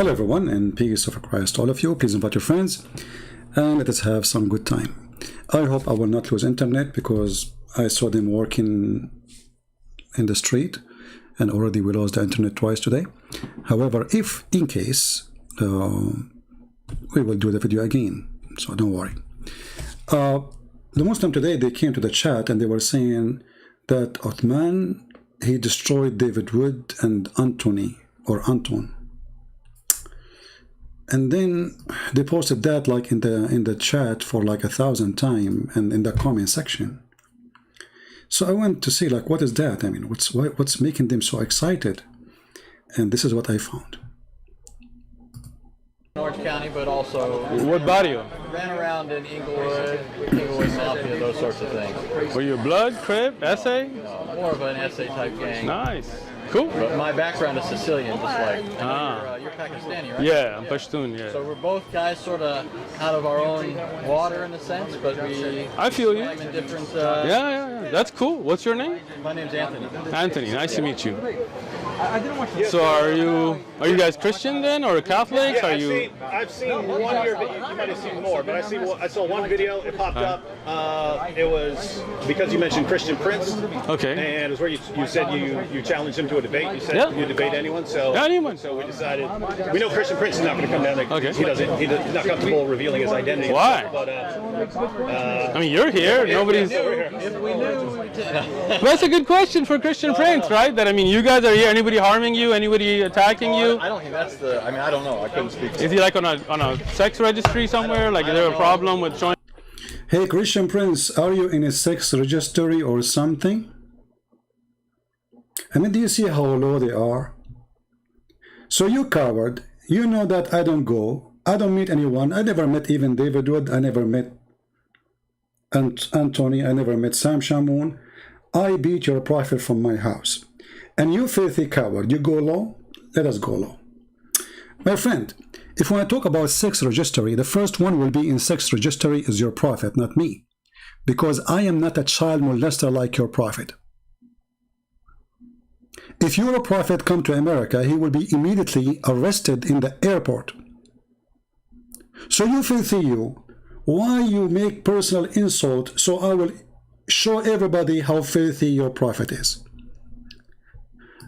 Hello everyone, and peace of Christ all of you. Please invite your friends and let us have some good time. I hope I will not lose internet because I saw them working in the street and already we lost the internet twice today. However, if in case, we will do the video again, so don't worry. The Muslim today, they came to the chat and they were saying that Uthman, he destroyed David Wood and Anthony or Anton. And then they posted that like in the chat for like 1,000 times and in the comment section. So I went to see like what is that? I mean, what's making them so excited? And this is what I found. Orange County, but also What barrio? ran around in Inglewood, Mafia, those sorts of things. Were you blood, crib, essay? More of an SA type gang. Nice. Cool. But my background is Sicilian, just like I know you're Pakistani, right? Yeah, I'm Pashtun, yeah. So we're both guys sort of out of our own water in a sense, but we I feel you. swim in different. Yeah. That's cool. What's your name? My name's Anthony. Anthony. Nice to meet you. So are you guys Christian then, or Catholics? Yeah, Are you? I've seen one of your videos. You might have seen more, but I saw one video. It popped up. It was because you mentioned Christian Prince. Okay. And it was where you said you challenged him to a debate. You said you debate anyone. So Anyone. So we decided. We know Christian Prince is not going to come down. Okay. He's not comfortable revealing his identity. Why? But I mean, you're here. Nobody's. If we knew. That's a good question for Christian Prince, right? That I mean, you guys are here. Anybody harming you? Anybody attacking you? I don't think that's the. I mean, I don't know. I couldn't speak. Is he like on a sex registry somewhere? Like, is there a problem with showing? Hey Christian Prince, are you in a sex registry or something? I mean, do you see how low they are? So you coward, you know that I don't go, I don't meet anyone. I never met even David Wood, I never met Anthony, I never met Sam Shamoun. I beat your prophet from my house. And you filthy coward, you go low? Let us go low. My friend, if we want to talk about sex registry, the first one will be in sex registry is your prophet, not me. Because I am not a child molester like your prophet. If your prophet come to America, he will be immediately arrested in the airport. So you filthy you, why you make personal insult so I will show everybody how filthy your prophet is.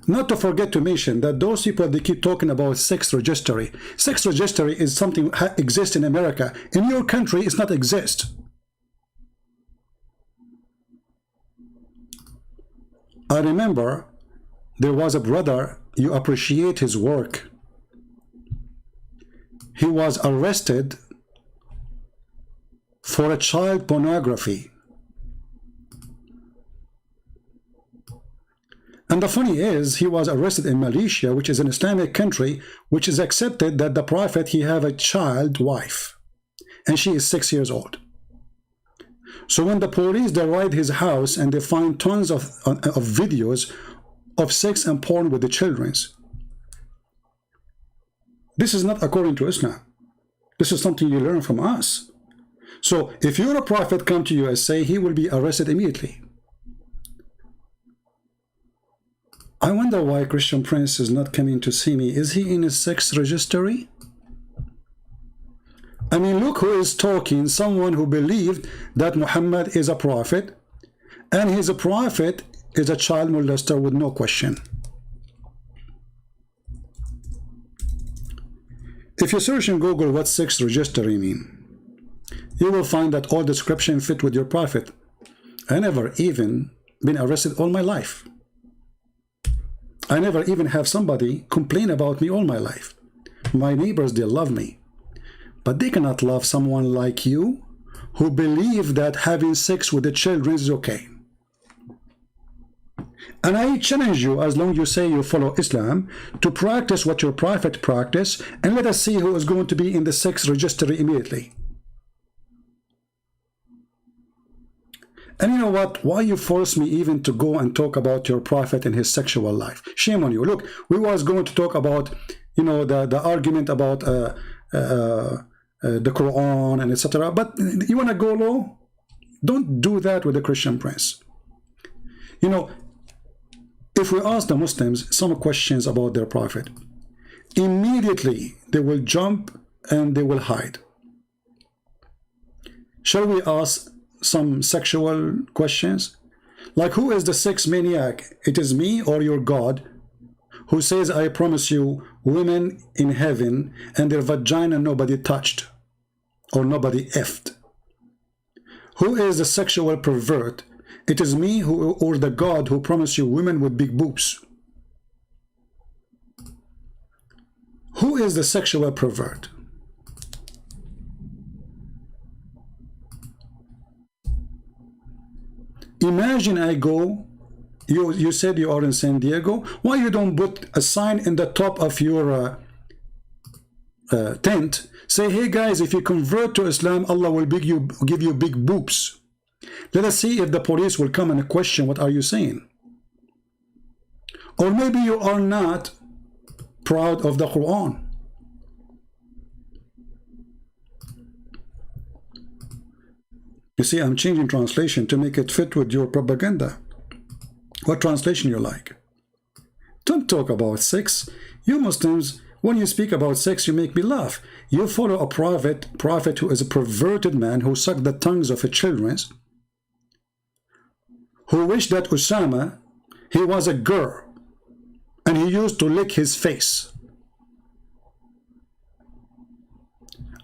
Not to forget to mention that those people, they keep talking about sex registry. Sex registry is something that exists in America. In your country, it's not exist. I remember there was a brother, you appreciate his work. He was arrested for a child pornography. And the funny is, he was arrested in Malaysia, which is an Islamic country, which is accepted that the prophet, he have a child wife, and she is 6 years old. So when the police, they raid his house and they find tons of videos of sex and porn with the children's. This is not according to Islam. This is something you learn from us. So if your prophet come to USA, he will be arrested immediately. I wonder why Christian Prince is not coming to see me. Is he in a sex registry? I mean, look who is talking, someone who believed that Muhammad is a prophet, and his prophet is a child molester with no question. If you search in Google what sex registry mean, you will find that all description fit with your prophet. I never even been arrested all my life. I never even have somebody complain about me all my life. My neighbors, they love me. But they cannot love someone like you who believe that having sex with the children is okay. And I challenge you, as long as you say you follow Islam, to practice what your prophet practiced, and let us see who is going to be in the sex registry immediately. And you know what? Why you force me even to go and talk about your prophet and his sexual life? Shame on you. Look, we was going to talk about, you know, the argument about the Quran and etc. But you want to go low? Don't do that with the Christian Prince. You know, if we ask the Muslims some questions about their prophet, immediately they will jump and they will hide. Shall we ask some sexual questions? Like, who is the sex maniac? It is me or your God, who says, I promise you women in heaven and their vagina nobody touched or nobody effed. Who is the sexual pervert? It is me who, or the God who promised you women with big boobs. Who is the sexual pervert? Imagine I go, you said you are in San Diego. Why you don't put a sign in the top of your tent? Say, hey guys, if you convert to Islam, Allah will give you big boobs. Let us see if the police will come and question what are you saying. Or maybe you are not proud of the Quran. You see, I'm changing translation to make it fit with your propaganda. What translation you like? Don't talk about sex. You Muslims, when you speak about sex, you make me laugh. You follow a prophet who is a perverted man who sucked the tongues of his children, who wished that Osama, he was a girl, and he used to lick his face.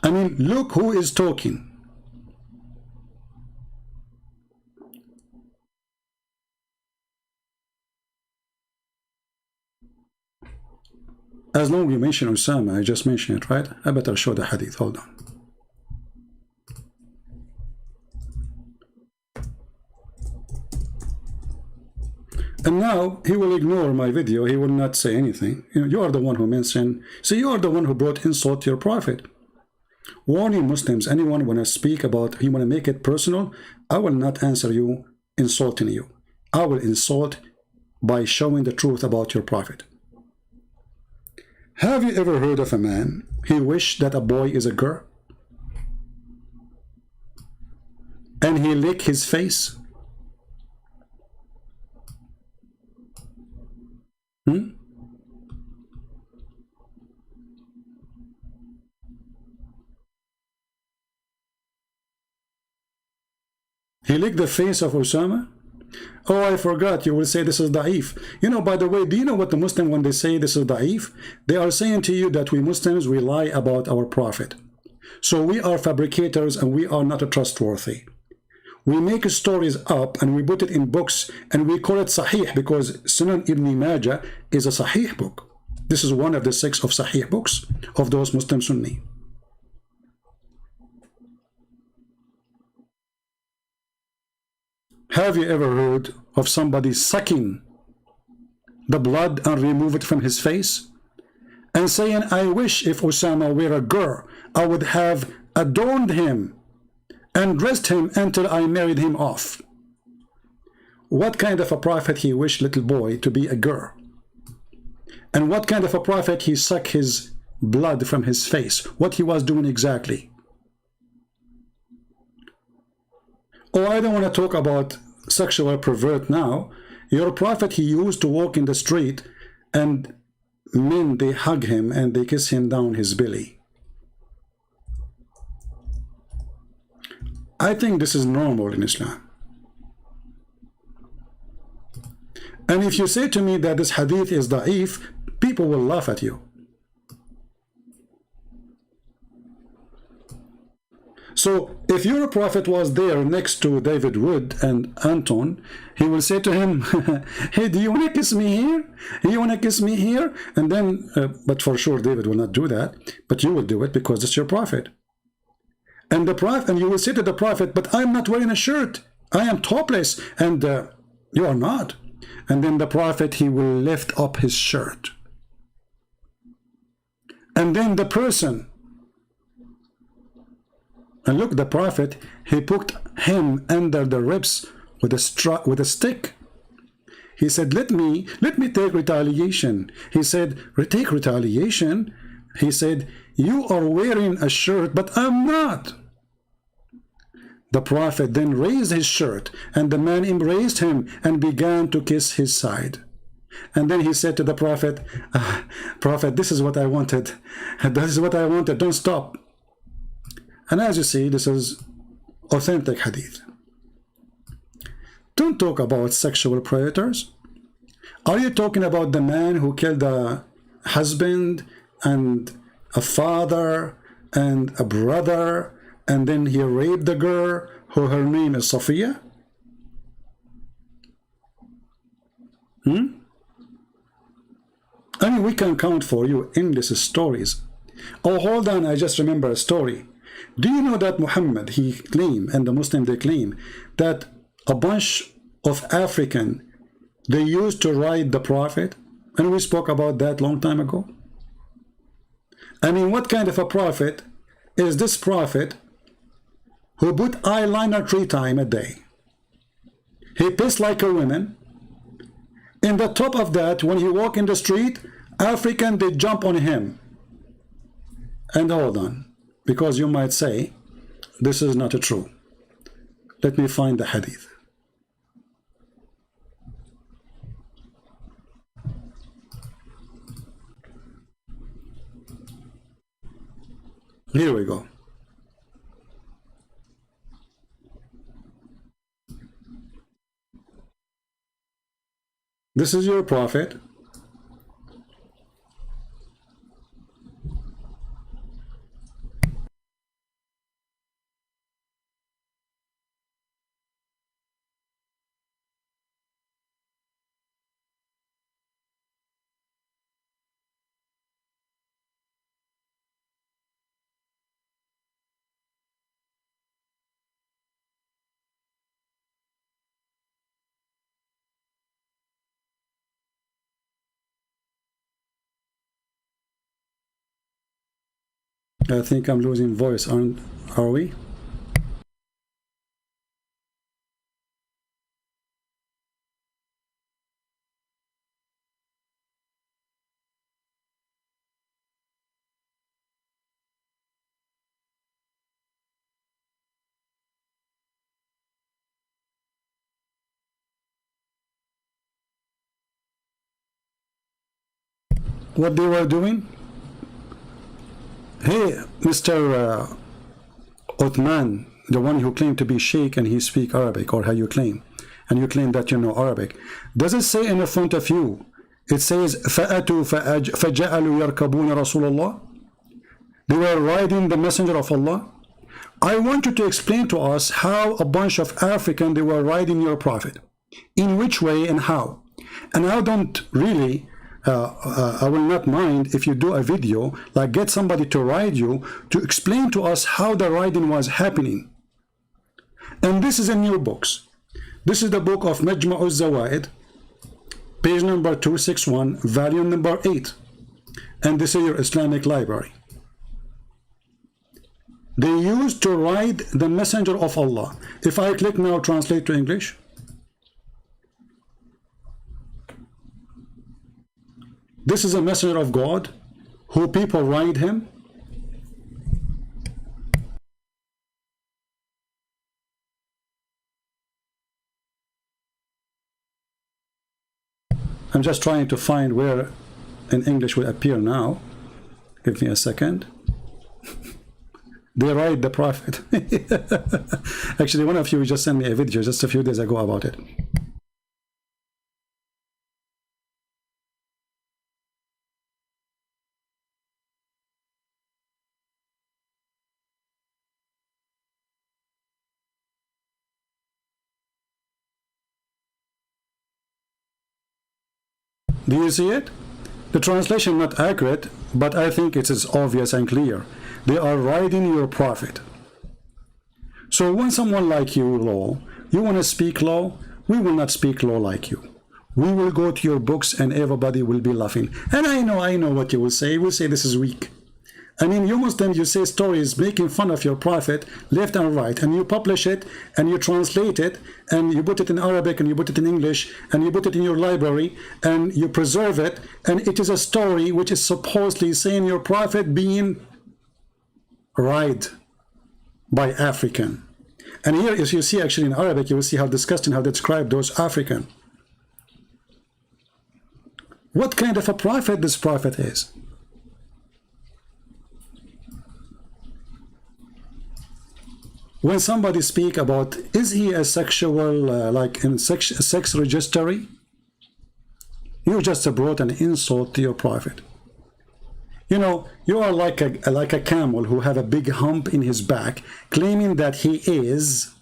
I mean, look who is talking. As long as you mention Osama, I just mentioned it, right? I better show the hadith. Hold on. And now he will ignore my video. He will not say anything. You are the one who mentioned. So you are the one who brought insult to your prophet. Warning Muslims, anyone want to speak about, you want to make it personal, I will not answer you insulting you. I will insult by showing the truth about your prophet. Have you ever heard of a man, he wished that a boy is a girl? And he licked his face? He licked the face of Osama? Oh, I forgot. You will say this is da'if. You know, by the way, do you know what the Muslim, when they say this is da'if, they are saying to you that we Muslims, we lie about our prophet. So we are fabricators and we are not trustworthy. We make stories up and we put it in books and we call it Sahih because Sunan Ibn Majah is a Sahih book. This is one of the 6 of Sahih books of those Muslim Sunni. Have you ever heard of somebody sucking the blood and remove it from his face? And saying, I wish if Osama were a girl, I would have adorned him and dressed him until I married him off. What kind of a prophet he wished little boy to be a girl? And what kind of a prophet he sucked his blood from his face? What he was doing exactly? Oh, I don't want to talk about sexual pervert now. Your prophet, he used to walk in the street and men, they hug him and they kiss him down his belly. I think this is normal in Islam. And if you say to me that this hadith is da'if, people will laugh at you. So if your prophet was there next to David Wood and Anton, he will say to him, hey, do you want to kiss me here? Do you want to kiss me here? And then, but for sure David will not do that, but you will do it because it's your prophet. And the prophet, and you will say to the prophet, but I'm not wearing a shirt. I am topless, and you are not. And then the prophet, he will lift up his shirt. And then the person, and look, the prophet, he put him under the ribs with a stick. He said, let me take retaliation. He said, take retaliation? He said, you are wearing a shirt, but I'm not. The prophet then raised his shirt, and the man embraced him and began to kiss his side. And then he said to the Prophet, Prophet, this is what I wanted. This is what I wanted. Don't stop. And as you see, this is authentic hadith. Don't talk about sexual predators. Are you talking about the man who killed a husband and a father and a brother, and then he raped the girl who her name is Sophia? I mean, we can count for you endless stories. Oh, hold on, I just remember a story. Do you know that Muhammad, he claimed, and the Muslim, they claim, that a bunch of African, they used to ride the Prophet? And we spoke about that long time ago. I mean, what kind of a prophet is this prophet who put eyeliner 3 times a day? He pissed like a woman. In the top of that, when he walk in the street, African, they jump on him. And hold on, because you might say, this is not true. Let me find the hadith. Here we go. This is your prophet. I think I'm losing voice, are we? What they were doing? Hey, Mr. Uthman, the one who claimed to be Sheikh and he speak Arabic, or how you claim, and you claim that you know Arabic, does it say in the front of you, it says, فَأَتُوا فَجَعَلُوا يَرْكَبُونَ رَسُولَ اللَّهِ? They were riding the messenger of Allah. I want you to explain to us how a bunch of African, they were riding your prophet. In which way and how? And I don't really... I will not mind if you do a video, like get somebody to ride you, to explain to us how the riding was happening. And this is in your books. This is the book of Majma'u Zawaid, page number 261, volume number 8. And this is your Islamic library. They used to ride the messenger of Allah. If I click now, translate to English. This is a messenger of God, who people ride him. I'm just trying to find where in English will appear now. Give me a second. They ride the Prophet. Actually, one of you just sent me a video just a few days ago about it. Do you see it? The translation not accurate, but I think it is obvious and clear. They are riding your prophet. So when someone like you, law, you want to speak law, we will not speak law like you. We will go to your books and everybody will be laughing. And I know what you will say. You will say this is weak. I mean, you Muslims, you say stories making fun of your prophet left and right, and you publish it, and you translate it, and you put it in Arabic, and you put it in English, and you put it in your library, and you preserve it, and it is a story which is supposedly saying your prophet being ride by African. And here, as you see actually in Arabic, you will see how disgusting, how they describe those African. what kind of a prophet this prophet is. When somebody speak about, is he a sexual, like in sex registry, you just brought an insult to your prophet. You know, you are like a camel who have a big hump in his back, claiming that he is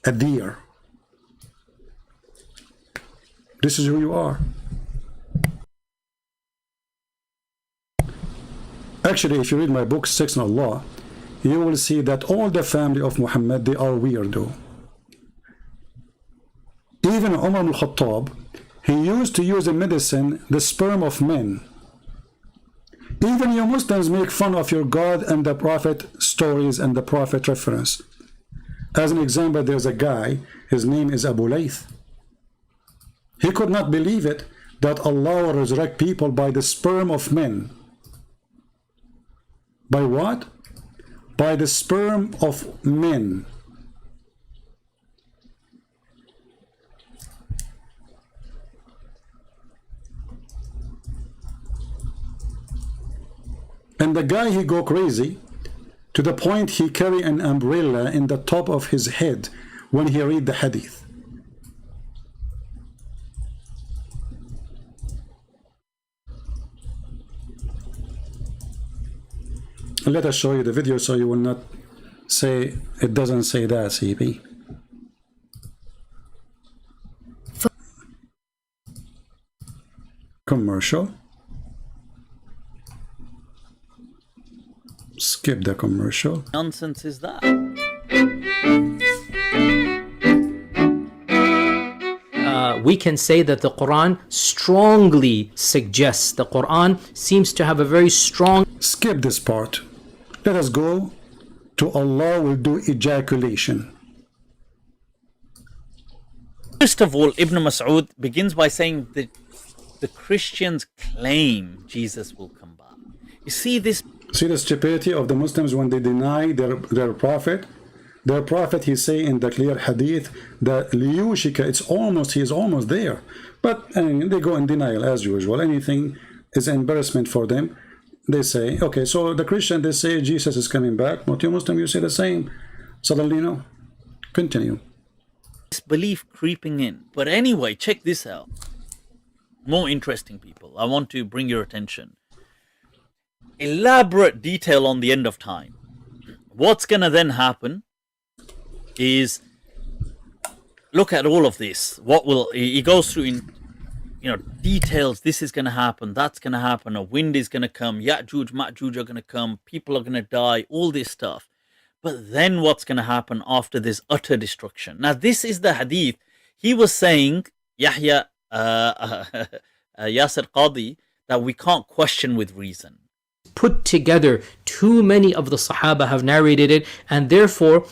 a deer. This is who you are. Actually, if you read my book, Sex and Allah, you will see that all the family of Muhammad, they are weirdo. Even Umar ibn Khattab, he used to use in medicine the sperm of men. Even you Muslims make fun of your God and the Prophet stories and the Prophet reference. As an example, there's a guy, his name is Abu Layth. He could not believe it that Allah will resurrect people by the sperm of men. By what? By the sperm of men. And the guy, he go crazy to the point he carry an umbrella in the top of his head when he read the hadith. Let us show you the video so you will not say it doesn't say that, CP. Commercial. Skip the commercial. Nonsense is that? We can say that the Quran strongly suggests, the Quran seems to have a very strong... Skip this part. Let us go to Allah will do ejaculation. First of all, Ibn Mas'ud begins by saying that the Christians claim Jesus will come back. You see this? See the stupidity of the Muslims when they deny their prophet. Their prophet, he say in the clear hadith that liyushika, he is almost there. But they go in denial as usual. Anything is embarrassment for them. They say, okay, so the Christian, they say Jesus is coming back. Not you Muslim, you say the same. Suddenly, no. Continue. This belief creeping in. But anyway, check this out. More interesting, people. I want to bring your attention. Elaborate detail on the end of time. What's going to then happen is, look at all of this. What will, he goes through in, details. This is going to happen. That's going to happen. A wind is going to come. Ya'juj, Ma'juj are going to come. People are going to die. All this stuff. But then what's going to happen after this utter destruction? Now, this is the hadith. He was saying, Yahya Yasir Qadi, that we can't question with reason. Put together, too many of the Sahaba have narrated it, and therefore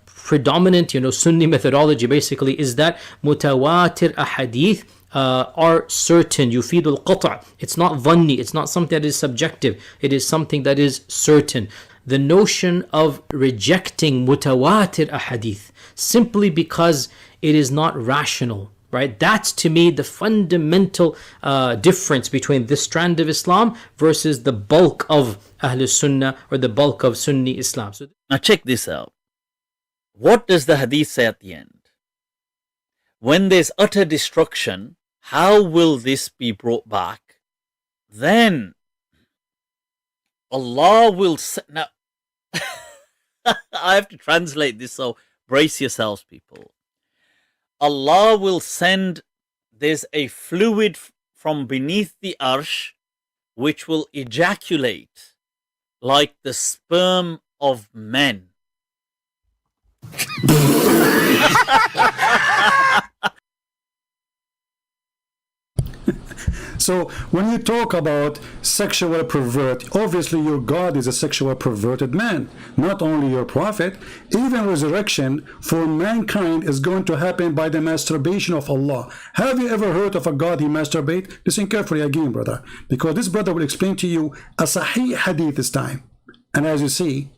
predominant Sunni methodology basically is that mutawatir ahadith are certain. Yufidul qata'. It's not dhanni, it's not something that is subjective, it is something that is certain. The notion of rejecting mutawatir ahadith simply because it is not rational, right? That's to me the fundamental difference between this strand of Islam versus the bulk of Ahlus Sunnah or the bulk of Sunni Islam. So now check this out. What does the hadith say at the end? When there's utter destruction, how will this be brought back? Then Allah will say, now I have to translate this, so brace yourselves, people. Allah will send, there's a fluid from beneath the arsh which will ejaculate like the sperm of men. So when you talk about sexual pervert, obviously your God is a sexual perverted man, not only your prophet. Even resurrection for mankind is going to happen by the masturbation of Allah. Have you ever heard of a God he masturbate? Listen carefully again, brother, because this brother will explain to you a sahih hadith this time. And as you see,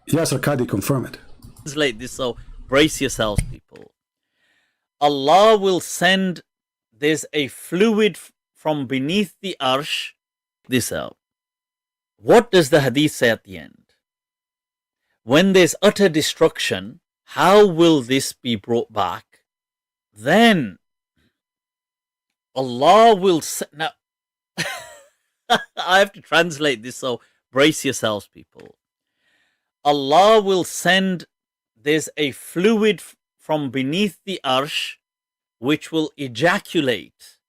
Yasir Qadi confirm it. Translate this, so brace yourselves, people. Allah will send, there's a fluid from beneath the arsh. This out. What does the hadith say at the end? When there's utter destruction, how will this be brought back? Then Allah will now I have to translate this, so brace yourselves, people. Allah will send, there's a fluid from beneath the arsh which will ejaculate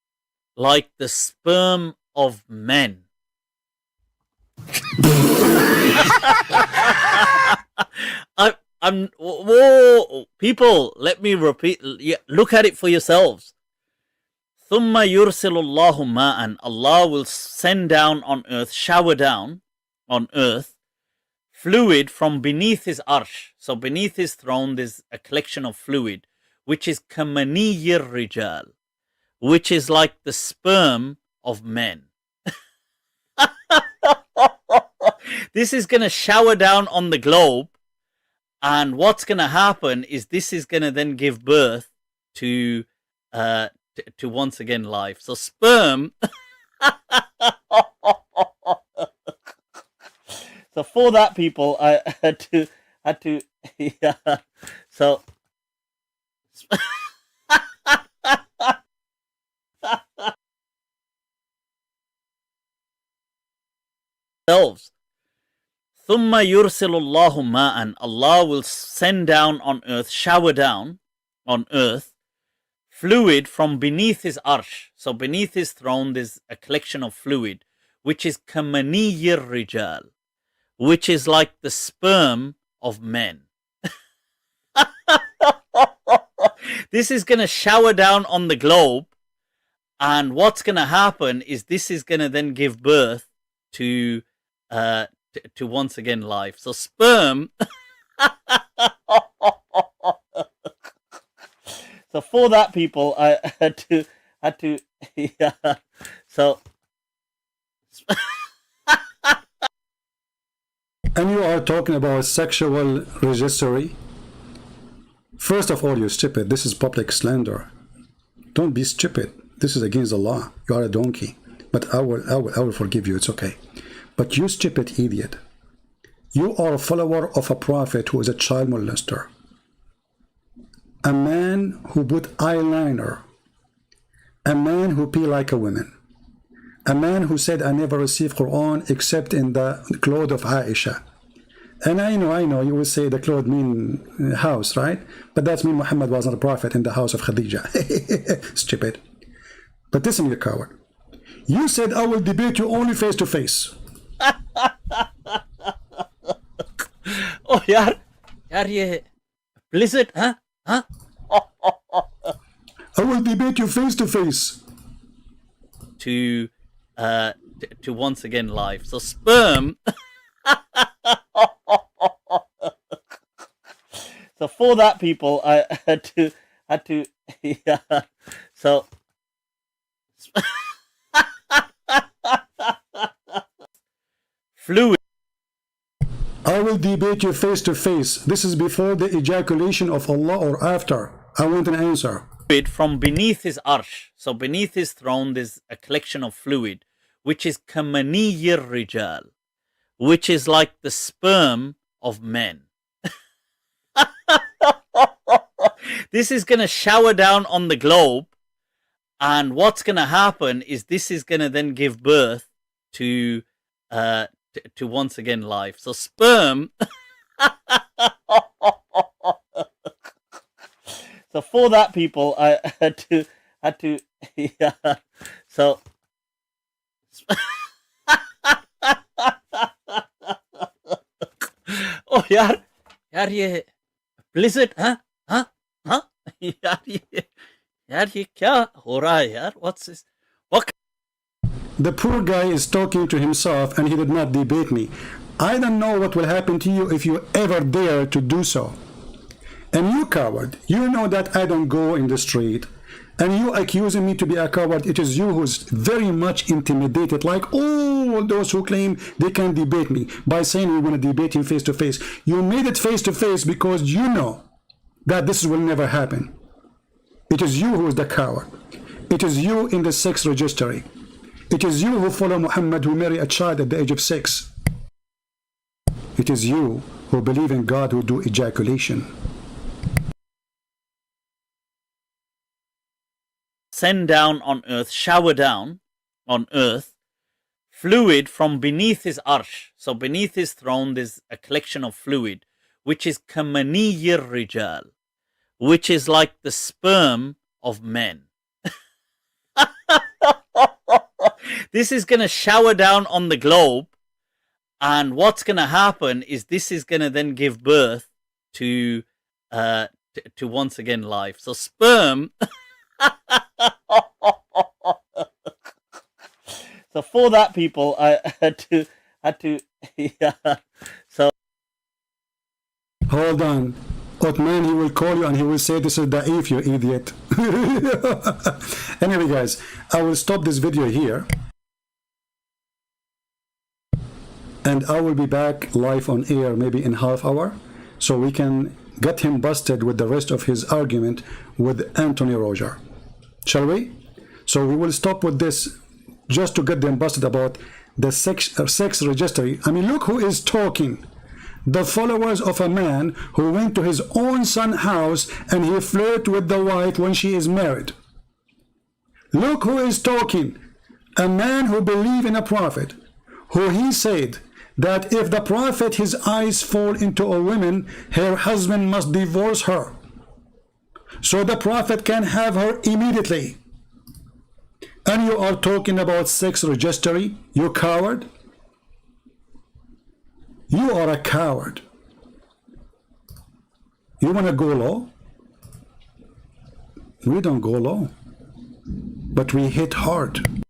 like the sperm of men. Whoa, people, let me repeat. Look at it for yourselves. ثُمَّ يُرْسِلُ اللَّهُ مَاءً. Allah will send down on earth, shower down on earth, fluid from beneath his arsh. So beneath his throne there's a collection of fluid, which is كَمَنِيِّ الرِّجَالِ, which is like the sperm of men. This is going to shower down on the globe, and what's going to happen is this is going to then give birth to once again life. So sperm. So for that, people, I had to yeah. So themselves. ثُمَّ يُرْسِلُ اللَّهُ مَاءً. Allah will send down on earth, shower down on earth, fluid from beneath his arsh. So beneath his throne there's a collection of fluid, which is كَمَنِيِّ الرِّجَالِ, which is like the sperm of men. This is going to shower down on the globe, and what's going to happen is this is going to then give birth to once again life. So sperm. So for that, people, I had to yeah. So And you are talking about sexual registry. First of all, you're stupid. This is public slander. Don't be stupid. This is against the law. You are a donkey. But I will forgive you. It's okay. But you stupid idiot. You are a follower of a prophet who is a child molester. A man who put eyeliner. A man who pee like a woman. A man who said, I never received Quran except in the cloth of Aisha. And I know, you will say the cloth mean house, right? But that means Muhammad was not a prophet in the house of Khadija. Stupid. But listen, you coward. You said, I will debate you only face to face. Oh, yaar, ye blizzard, huh? I will debate you face to face. To once again life. So sperm. So for that, people, I had to yeah. So fluid. I will debate you face to face. This is before the ejaculation of Allah or after? I want an answer. From beneath his arsh. So beneath his throne there's a collection of fluid, which is كَمَنِيِّ الرِّجَالِ, which is like the sperm of men. This is going to shower down on the globe, and what's going to happen is this is going to then give birth to once again life. So sperm. So for that, people, I had to yeah. So oh, yaar, ye blizzard, huh? Yaar, ye kya ho raha hai, yaar? What's this? What? The poor guy is talking to himself and he did not debate me. I don't know what will happen to you if you ever dare to do so. And you coward, you know that I don't go in the street. And you accusing me to be a coward, it is you who's very much intimidated, like all those who claim they can debate me by saying we're going to debate him face to face. You made it face to face because you know that this will never happen. It is you who is the coward. It is you in the sex registry. It is you who follow Muhammad, who marry a child at the age of 6. It is you who believe in God, who do ejaculation. Send down on earth, shower down on earth, fluid from beneath his arsh. So beneath his throne, there's a collection of fluid, which is kamaniyir rijal, which is like the sperm of men. This is going to shower down on the globe, and what's going to happen is this is going to then give birth to once again life. So sperm. So for that, people, I had to yeah. So Hold on. Uthman, he will call you and he will say this is da'if, you idiot. Anyway, guys, I will stop this video here. And I will be back live on air maybe in half hour, so we can get him busted with the rest of his argument with Anthony Roger. Shall we? So we will stop with this just to get them busted about the sex registry. I mean, look who is talking. The followers of a man who went to his own son's house and he flirted with the wife when she is married. Look who is talking. A man who believed in a prophet, who he said that if the prophet his eyes fall into a woman, her husband must divorce her, so the prophet can have her immediately. And you are talking about sex registry, you coward. You are a coward. You want to go low? We don't go low, but we hit hard.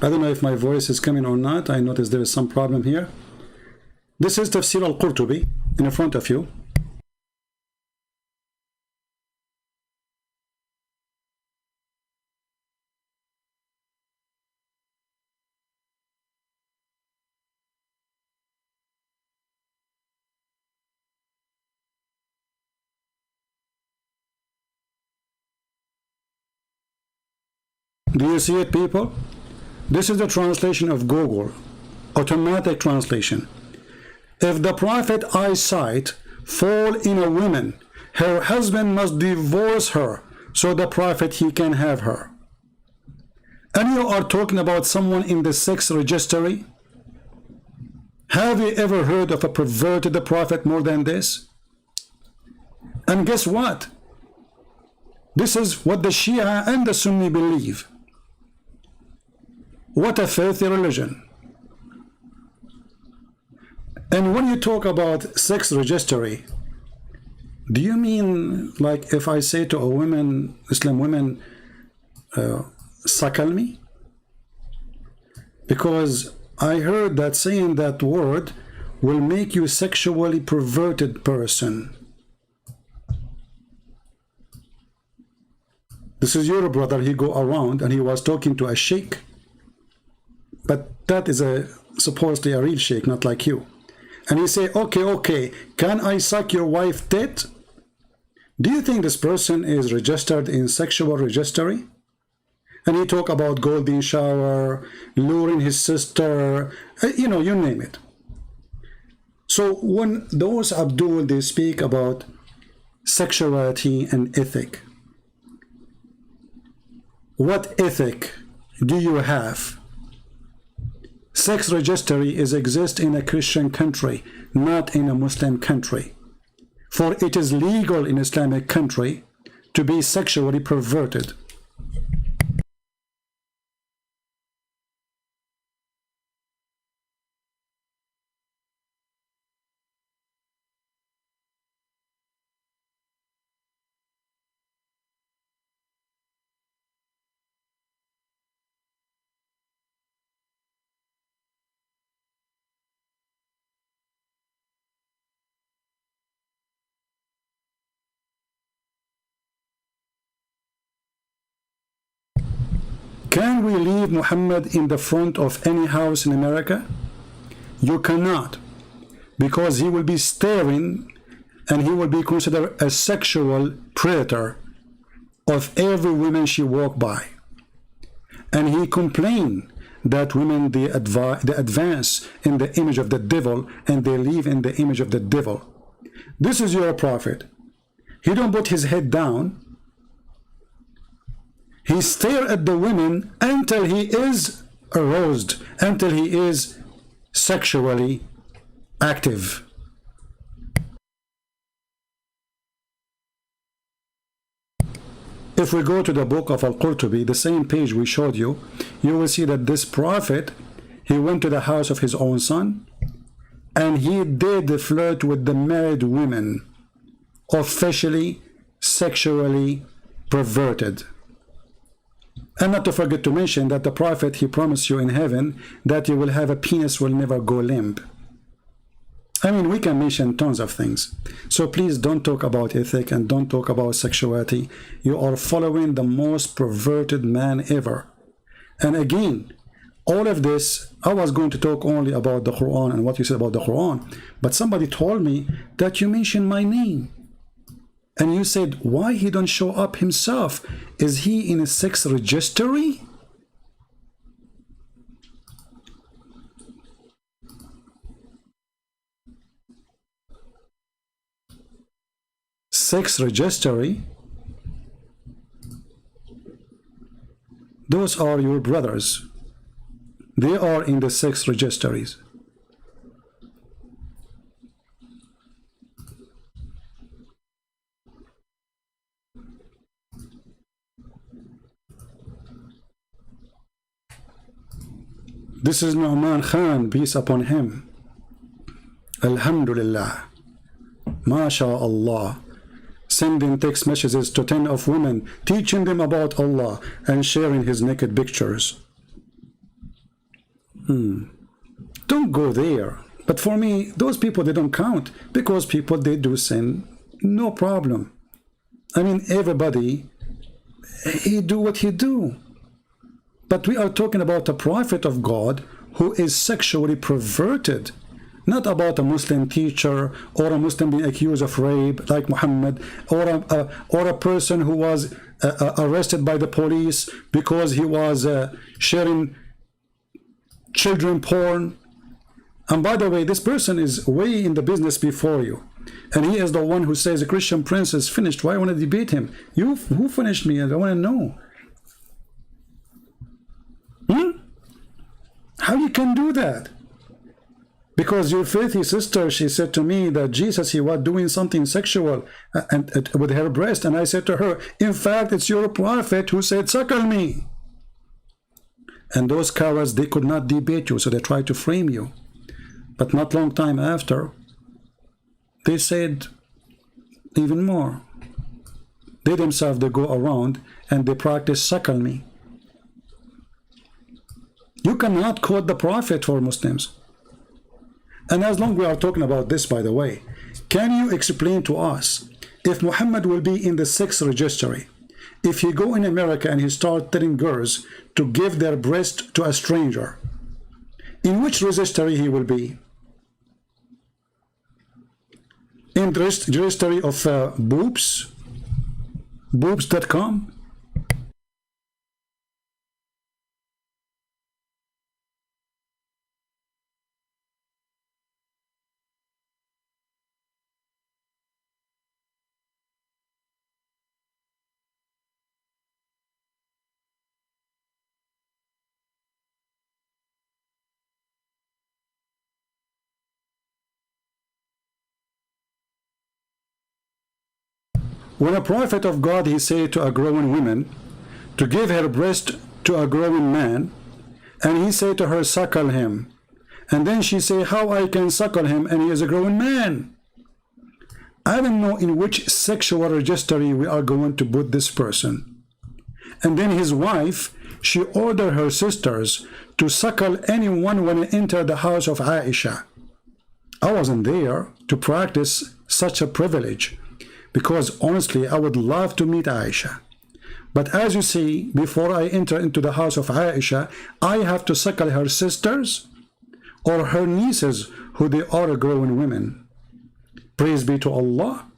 I don't know if my voice is coming or not. I notice there is some problem here. This is Tafsir al-Qurtubi in front of you. Do you see it, people? This is the translation of Google, automatic translation. If the prophet eyesight fall in a woman, her husband must divorce her, so the prophet he can have her. And you are talking about someone in the sex registry? Have you ever heard of a perverted prophet more than this? And guess what? This is what the Shia and the Sunni believe. What a filthy religion. And when you talk about sex registry, do you mean like if I say to a woman, Muslim woman, suckle me? Because I heard that saying that word will make you sexually perverted person. This is your brother, he go around and he was talking to a sheikh. But that is supposedly a real sheikh, not like you. And he say, okay, can I suck your wife tit? Do you think this person is registered in sexual registry? And he talk about golden shower, luring his sister, you know, you name it. So when those Abdul, they speak about sexuality and ethic. What ethic do you have? Sex registry exists in a Christian country, not in a Muslim country. For it is legal in Islamic country to be sexually perverted. Can we leave Muhammad in the front of any house in America? You cannot, because he will be staring and he will be considered a sexual predator of every woman she walk by. And he complained that women they advance in the image of the devil and they live in the image of the devil. This is your prophet. He don't put his head down. He stares at the women until he is aroused, until he is sexually active. If we go to the book of Al-Qurtubi, the same page we showed you, you will see that this prophet, he went to the house of his own son, and he did flirt with the married women, officially, sexually perverted. And not to forget to mention that the prophet, he promised you in heaven that you will have a penis will never go limp. I mean, we can mention tons of things. So please don't talk about ethic and don't talk about sexuality. You are following the most perverted man ever. And again, all of this, I was going to talk only about the Quran and what you said about the Quran, but somebody told me that you mentioned my name. And you said, why he don't show up himself? Is he in a sex registry? Sex registry? Those are your brothers. They are in the sex registries. This is Nu'man Khan, peace upon him. Alhamdulillah. MashaAllah. Sending text messages to 10 of women, teaching them about Allah and sharing his naked pictures. Don't go there. But for me, those people, they don't count, because people, they do sin, no problem. I mean, everybody, he do what he do. But we are talking about a prophet of God who is sexually perverted, not about a Muslim teacher or a Muslim being accused of rape like Muhammad, or a person who was arrested by the police because he was sharing children porn. And by the way, this person is way in the business before you, and he is the one who says the Christian Prince is finished. Why I want to debate him? Who finished me? I want to know. How you can do that? Because your faithy sister, she said to me that Jesus, he was doing something sexual and with her breast, and I said to her, in fact, it's your prophet who said, suckle me. And those cowards, they could not debate you, so they tried to frame you. But not long time after, they said even more. They themselves, they go around and they practice suckle me. You cannot quote the prophet for Muslims. And as long as we are talking about this, by the way, can you explain to us, if Muhammad will be in the sex registry, if he go in America and he start telling girls to give their breast to a stranger, in which registry he will be? In the registry of boobs? Boobs.com? when a prophet of God, he say to a growing woman to give her breast to a growing man, and he say to her, suckle him. And then she say, how I can suckle him and he is a growing man? I don't know in which sexual registry we are going to put this person. And then his wife, she ordered her sisters to suckle anyone when they enter the house of Aisha. I wasn't there to practice such a privilege, because honestly, I would love to meet Aisha. But as you see, before I enter into the house of Aisha, I have to suckle her sisters or her nieces, who they are growing women. Praise be to Allah.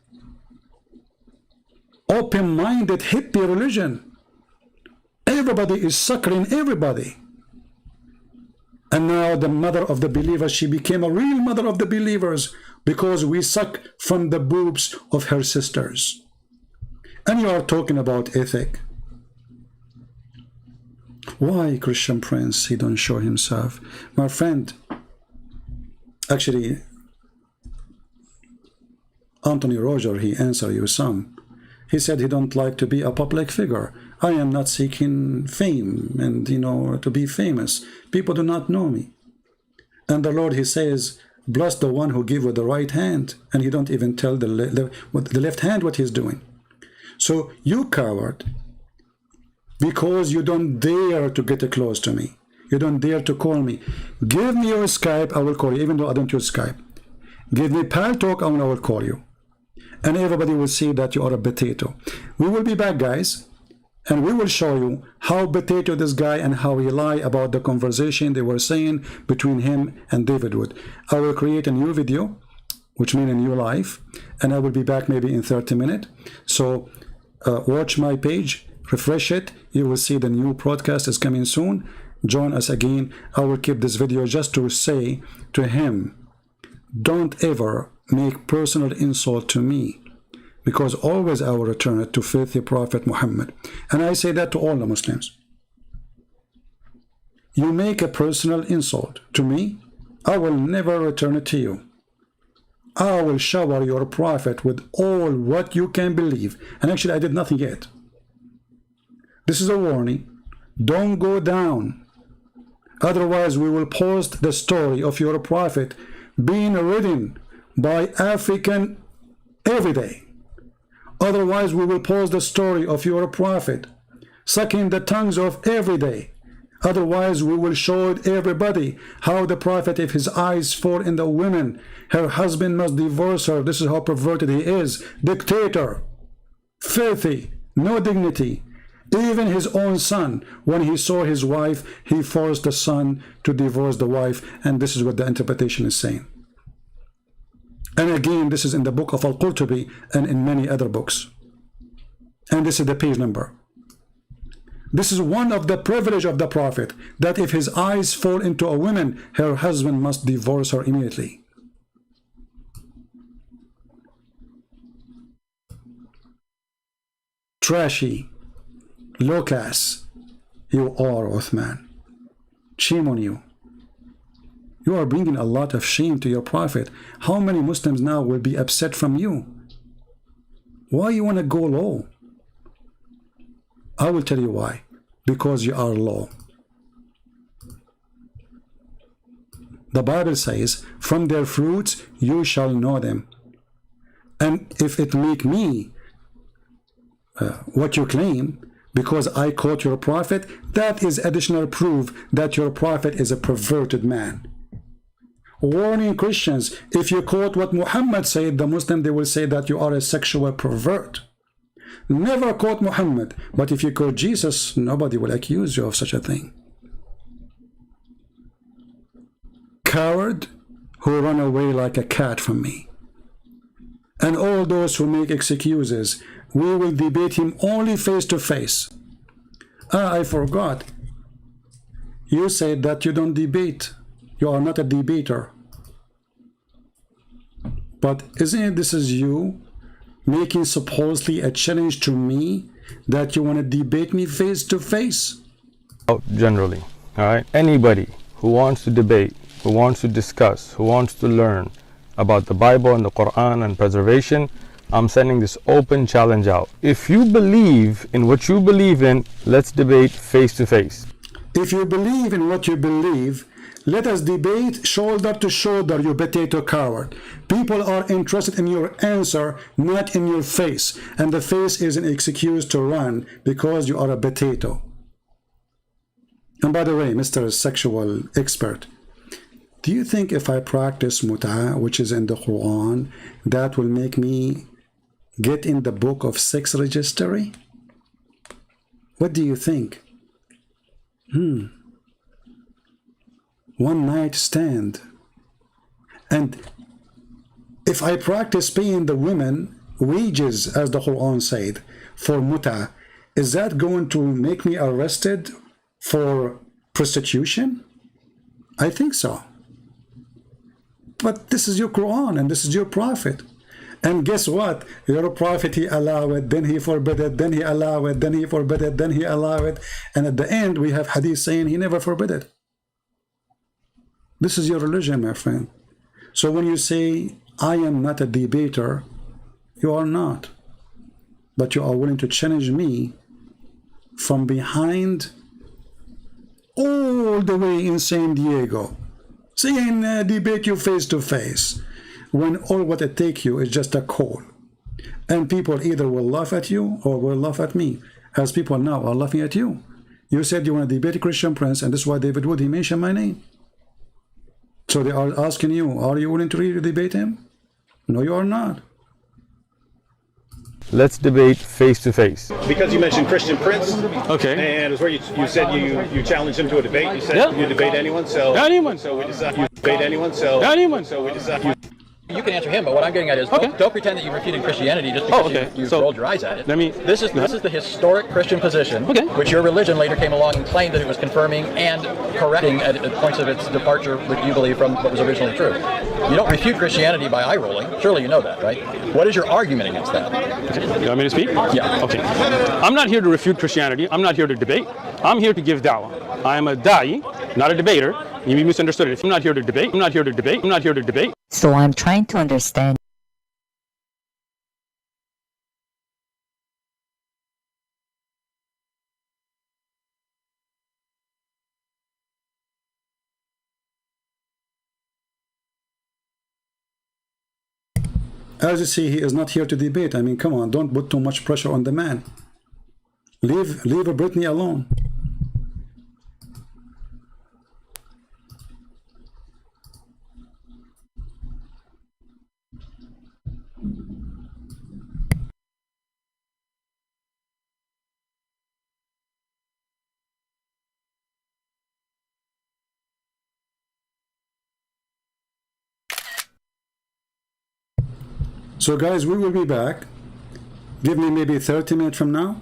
Open-minded hippie religion. Everybody is suckling everybody. And now the mother of the believers, she became a real mother of the believers because we suck from the boobs of her sisters. And you are talking about ethic. Why Christian Prince, he don't show himself? My friend, actually, Anthony Roger, he answered you some. He said he don't like to be a public figure. I am not seeking fame and, you know, to be famous. People do not know me. And the Lord, he says, bless the one who give with the right hand. And he don't even tell the left hand what he's doing. So you coward, because you don't dare to get close to me. You don't dare to call me. Give me your Skype, I will call you, even though I don't use Skype. Give me Pal Talk, and I will call you. And everybody will see that you are a potato. We will be back, guys, and we will show you how potato this guy and how he lied about the conversation they were saying between him and David Wood. I will create a new video, which means a new live, and I will be back maybe in 30 minutes. So watch my page, refresh it. You will see the new broadcast is coming soon. Join us again. I will keep this video just to say to him, don't ever make personal insult to me, because always I will return it to faithful Prophet Muhammad. And I say that to all the Muslims. You make a personal insult to me, I will never return it to you. I will shower your Prophet with all what you can believe. And actually, I did nothing yet. This is a warning. Don't go down. Otherwise, we will post the story of your Prophet being ridden by African every day. Otherwise, we will post the story of your Prophet sucking the tongues of every day. Otherwise, we will show everybody how the Prophet, if his eyes fall in the women, her husband must divorce her. This is how perverted he is. Dictator, filthy, no dignity. Even his own son, when he saw his wife, he forced the son to divorce the wife. And this is what the interpretation is saying. And again, this is in the book of Al-Qurtubi and in many other books. And this is the page number. This is one of the privilege of the Prophet, that if his eyes fall into a woman, her husband must divorce her immediately. Trashy, low class, you are, Uthman. Shame on you. You are bringing a lot of shame to your Prophet. How many Muslims now will be upset from you? Why you want to go low? I will tell you why. Because you are low. The Bible says, from their fruits you shall know them. And if it make me what you claim, because I quote your Prophet, that is additional proof that your Prophet is a perverted man. Warning Christians, if you quote what Muhammad said, the Muslim, they will say that you are a sexual pervert. Never quote Muhammad, but if you quote Jesus, nobody will accuse you of such a thing. Coward who run away like a cat from me. And all those who make excuses, we will debate him only face to face. I forgot. You said that you don't debate. You are not a debater. But isn't it this is you making supposedly a challenge to me that you want to debate me face to face? Generally, all right? Anybody who wants to debate, who wants to discuss, who wants to learn about the Bible and the Quran and preservation, I'm sending this open challenge out. If you believe in what you believe in, let's debate face to face. If you believe in what you believe, let us debate shoulder to shoulder, you potato coward. People are interested in your answer, not in your face. And the face is an excuse to run because you are a potato. And by the way, Mr. Sexual Expert, do you think if I practice mut'a, which is in the Quran, that will make me get in the book of sex registry? What do you think? One night stand. And if I practice paying the women wages, as the Quran said, for mut'a, is that going to make me arrested for prostitution? I think so. But this is your Quran and this is your prophet. And guess what? Your prophet, he allow it, then he forbid it, then he allow it, then he forbid it, then he allow it. And at the end, we have hadith saying he never forbid it. This is your religion, my friend. So when you say, I am not a debater, you are not. But you are willing to challenge me from behind all the way in San Diego, saying debate you face to face, when all what it takes you is just a call. And people either will laugh at you or will laugh at me, as people now are laughing at you. You said you want to debate a Christian Prince, and this is why David Wood, he mentioned my name. So they are asking you, are you willing to really debate him? No, you are not. Let's debate face to face. Because you mentioned Christian Prince. Okay. And it's where you said you challenged him to a debate. You said you debate anyone. So anyone. So we decided you debate anyone. So anyone. So we decided. You can answer him, but what I'm getting at is don't pretend that you refuted Christianity just because you rolled your eyes at it. This is the historic Christian position, which your religion later came along and claimed that it was confirming and correcting at points of its departure, which you believe from what was originally true. You don't refute Christianity by eye rolling. Surely you know that, right? What is your argument against that? You want me to speak? Yeah. Okay. I'm not here to refute Christianity. I'm not here to debate. I'm here to give da'wah. I am a da'i, not a debater. You misunderstood it. I'm not here to debate. I'm not here to debate. I'm not here to debate. So I'm trying to understand. As you see, he is not here to debate. I mean, come on, don't put too much pressure on the man. Leave Brittany alone. So guys, we will be back. Give me maybe 30 minutes from now.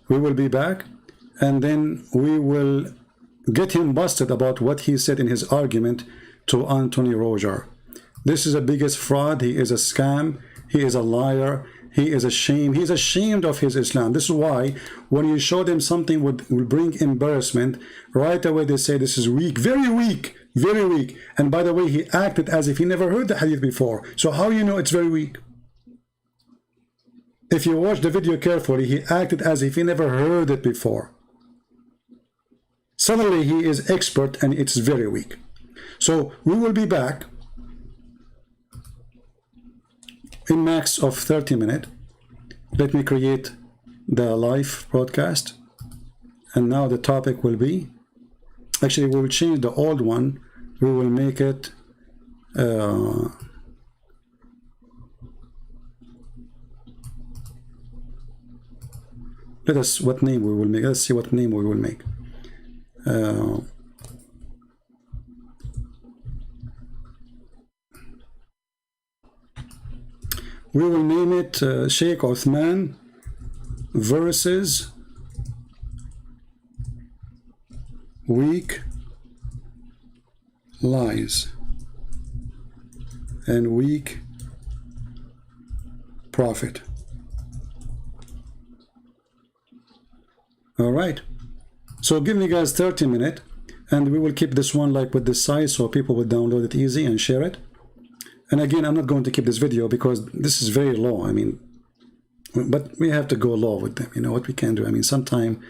We will be back, and then we will get him busted about what he said in his argument to Anthony Roger. This is the biggest fraud. He is a scam. He is a liar. He is ashamed. He is ashamed of his Islam. This is why when you show them something will bring embarrassment, right away they say this is weak, very weak, very weak. And by the way, he acted as if he never heard the hadith before. So how you know it's very weak? If you watch the video carefully, he acted as if he never heard it before. Suddenly he is expert and it's very weak. So we will be back in max of 30 minutes. Let me create the live broadcast. And now the topic will be, actually we will change the old one. We will make it let us what name we will make. Let's see what name we will make. We will name it Shaykh Uthman versus weak lies and weak prophet. All right, so give me guys 30 minutes, and we will keep this one like with this size so people will download it easy and share it. And again, I'm not going to keep this video because this is very low. I mean, but we have to go low with them. You know what we can do? I mean, sometime,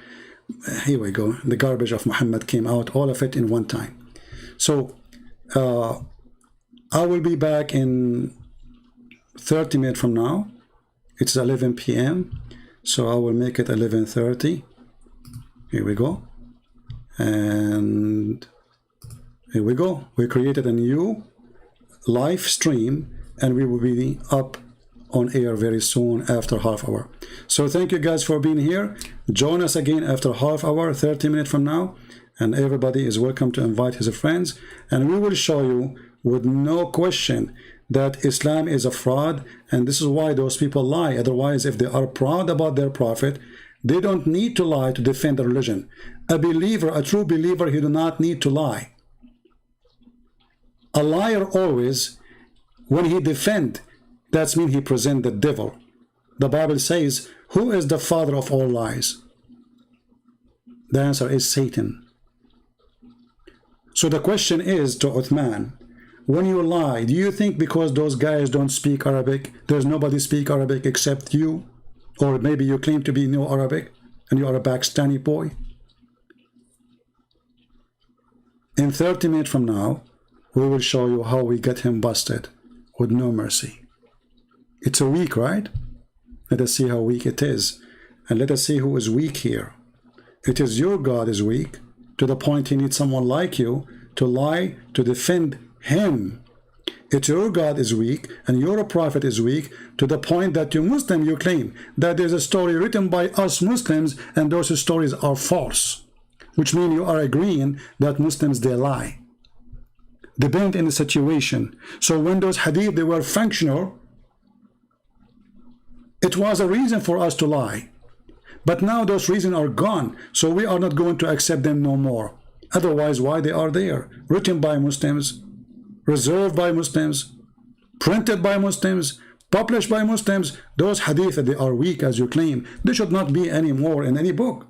here we go. The garbage of Muhammad came out, all of it in one time. So I will be back in 30 minutes from now. It's 11 p.m. So I will make it 11:30. Here we go. And here we go. We created a new live stream and we will be up on air very soon after half hour. So thank you guys for being here. Join us again after half hour, 30 minutes from now, and everybody is welcome to invite his friends, and we will show you with no question that Islam is a fraud, and this is why those people lie. Otherwise, if they are proud about their prophet, they don't need to lie to defend the religion. A believer, a true believer, he do not need to lie. A liar always, when he defend, that means he present the devil. The Bible says, who is the father of all lies? The answer is Satan. So the question is to Uthman, when you lie, do you think because those guys don't speak Arabic, there's nobody speak Arabic except you? Or maybe you claim to be know Arabic and you are a Pakistani boy? In 30 minutes from now, we will show you how we get him busted with no mercy. It's a weak, right? Let us see how weak it is. And let us see who is weak here. It is your God is weak, to the point he needs someone like you to lie to defend him. It's your God is weak, and your prophet is weak, to the point that you Muslim, you claim that there's a story written by us Muslims, and those stories are false. Which means you are agreeing that Muslims, they lie. Depend on the situation. So when those hadith, they were functional, it was a reason for us to lie. But now those reasons are gone, so we are not going to accept them no more. Otherwise, why they are there? Written by Muslims, reserved by Muslims, printed by Muslims, published by Muslims. Those hadith, they are weak as you claim. They should not be anymore in any book.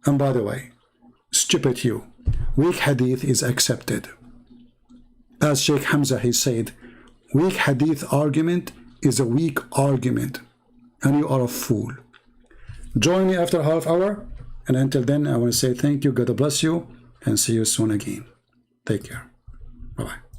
And by the way, stupid you, weak hadith is accepted. As Sheikh Hamza, he said, weak hadith argument is a weak argument, and you are a fool. Join me after half hour, and until then, I want to say thank you, God bless you, and see you soon again. Take care. Bye-bye.